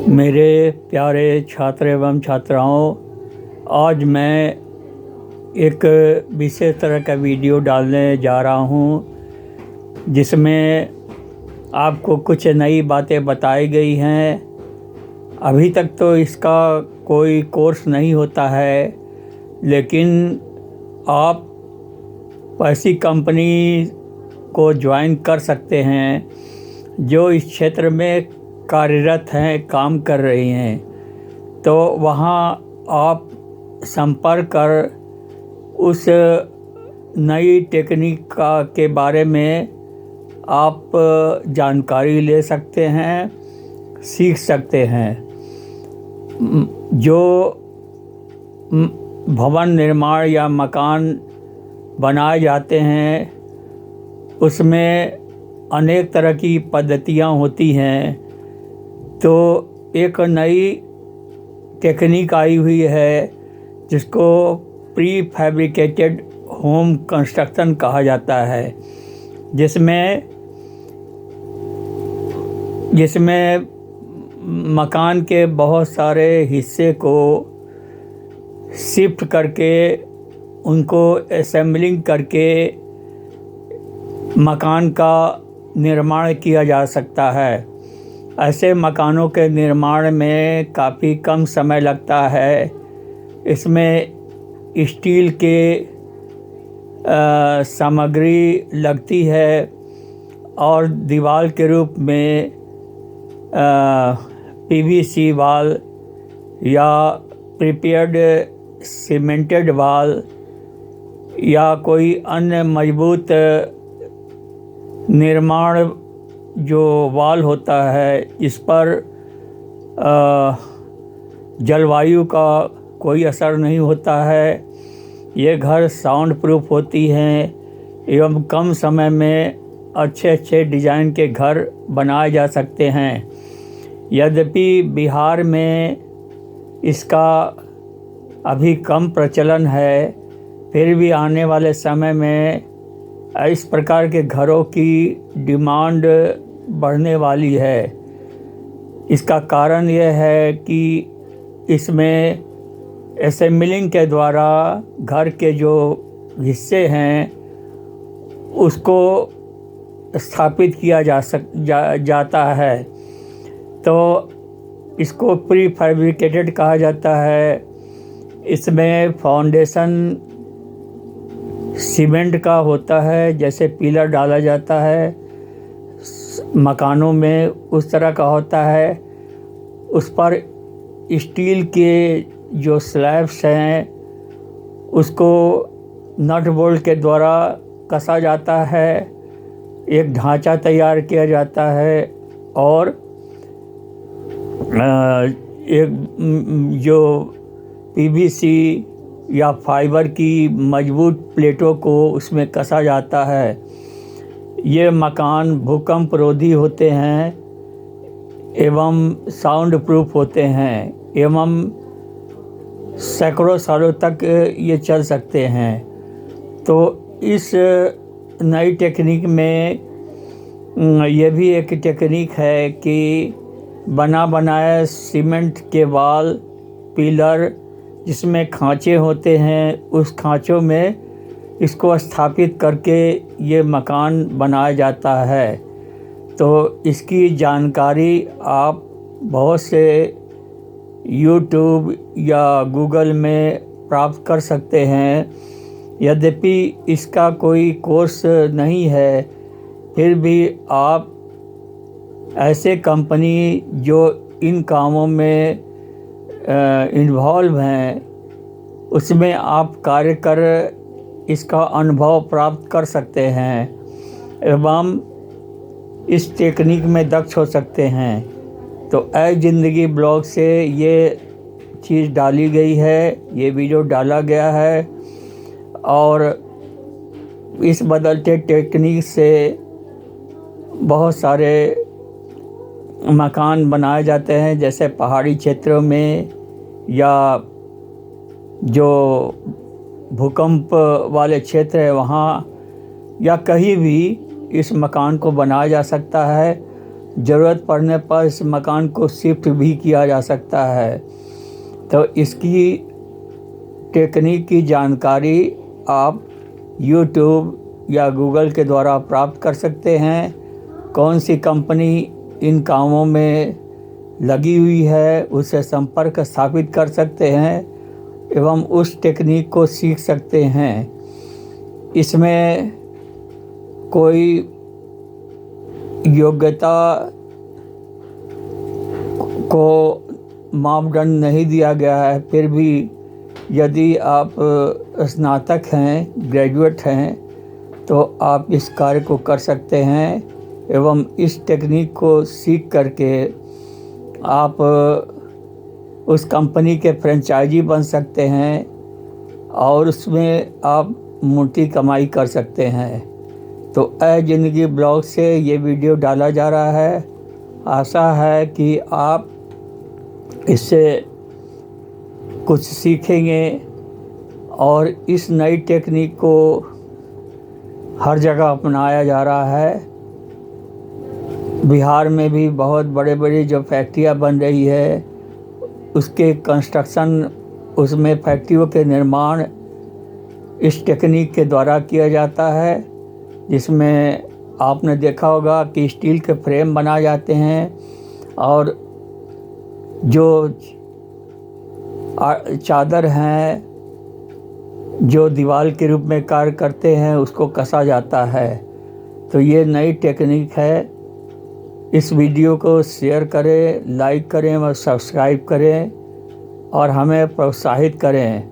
मेरे प्यारे छात्र एवं छात्राओं, आज मैं एक विशेष तरह का वीडियो डालने जा रहा हूँ जिसमें आपको कुछ नई बातें बताई गई हैं। अभी तक तो इसका कोई कोर्स नहीं होता है, लेकिन आप ऐसी कंपनी को ज्वाइन कर सकते हैं जो इस क्षेत्र में कार्यरत हैं, काम कर रही हैं। तो वहाँ आप संपर्क कर उस नई टेक्निक के बारे में आप जानकारी ले सकते हैं, सीख सकते हैं। जो भवन निर्माण या मकान बनाए जाते हैं उसमें अनेक तरह की पद्धतियाँ होती हैं। तो एक नई टेक्निक आई हुई है जिसको प्री फैब्रिकेटेड होम कंस्ट्रक्शन कहा जाता है, जिसमें मकान के बहुत सारे हिस्से को शिफ्ट करके उनको असेंबलिंग करके मकान का निर्माण किया जा सकता है। ऐसे मकानों के निर्माण में काफ़ी कम समय लगता है। इसमें स्टील के सामग्री लगती है और दीवार के रूप में पीवीसी वाल या प्रिपेयर्ड सीमेंटेड वाल या कोई अन्य मजबूत निर्माण जो वाल होता है, इस पर जलवायु का कोई असर नहीं होता है। ये घर साउंड प्रूफ होती हैं एवं कम समय में अच्छे डिज़ाइन के घर बनाए जा सकते हैं। यद्यपि बिहार में इसका अभी कम प्रचलन है, फिर भी आने वाले समय में इस प्रकार के घरों की डिमांड बढ़ने वाली है। इसका कारण यह है कि इसमें असेंबलिंग के द्वारा घर के जो हिस्से हैं उसको स्थापित किया जाता है। तो इसको प्री फैब्रिकेटेड कहा जाता है। इसमें फाउंडेशन सीमेंट का होता है, जैसे पिलर डाला जाता है मकानों में उस तरह का होता है। उस पर स्टील के जो स्लैब्स हैं उसको नट बोल्ट के द्वारा कसा जाता है, एक ढांचा तैयार किया जाता है और एक जो पीवीसी या फाइबर की मजबूत प्लेटों को उसमें कसा जाता है। ये मकान भूकंप रोधी होते हैं एवं साउंड प्रूफ होते हैं एवं सैकड़ों सालों तक ये चल सकते हैं। तो इस नई टेक्निक में ये भी एक टेक्निक है कि बना बनाए सीमेंट के वाल, पिलर जिसमें खांचे होते हैं, उस खांचों में इसको स्थापित करके ये मकान बनाया जाता है। तो इसकी जानकारी आप बहुत से YouTube या Google में प्राप्त कर सकते हैं। यद्यपि इसका कोई कोर्स नहीं है, फिर भी आप ऐसे कंपनी जो इन कामों में इन्वॉल्व हैं उसमें आप कार्य कर इसका अनुभव प्राप्त कर सकते हैं एवं इस टेक्निक में दक्ष हो सकते हैं। तो ए ज़िंदगी ब्लॉग से ये चीज़ डाली गई है, ये वीडियो डाला गया है और इस बदलते टेक्निक से बहुत सारे मकान बनाए जाते हैं, जैसे पहाड़ी क्षेत्रों में या जो भूकंप वाले क्षेत्र है वहाँ या कहीं भी इस मकान को बनाया जा सकता है। ज़रूरत पड़ने पर इस मकान को शिफ्ट भी किया जा सकता है। तो इसकी टेक्निक की जानकारी आप यूट्यूब या गूगल के द्वारा प्राप्त कर सकते हैं। कौन सी कंपनी इन कामों में लगी हुई है उससे संपर्क स्थापित कर सकते हैं एवं उस टेक्निक को सीख सकते हैं। इसमें कोई योग्यता को मापदंड नहीं दिया गया है, फिर भी यदि आप स्नातक हैं, ग्रेजुएट हैं, तो आप इस कार्य को कर सकते हैं एवं इस टेक्निक को सीख करके आप उस कंपनी के फ्रेंचाइजी बन सकते हैं और उसमें आप मोटी कमाई कर सकते हैं। तो ज़िंदगी ब्लॉग से ये वीडियो डाला जा रहा है। आशा है कि आप इससे कुछ सीखेंगे और इस नई टेक्निक को हर जगह अपनाया जा रहा है। बिहार में भी बहुत बड़े बड़े जो फैक्ट्रियाँ बन रही है उसके कंस्ट्रक्शन, उसमें फैक्ट्रियों के निर्माण इस टेक्निक के द्वारा किया जाता है, जिसमें आपने देखा होगा कि स्टील के फ्रेम बनाए जाते हैं और जो चादर हैं जो दीवार के रूप में कार्य करते हैं उसको कसा जाता है। तो ये नई टेक्निक है। इस वीडियो को शेयर करें, लाइक करें और सब्सक्राइब करें और हमें प्रोत्साहित करें।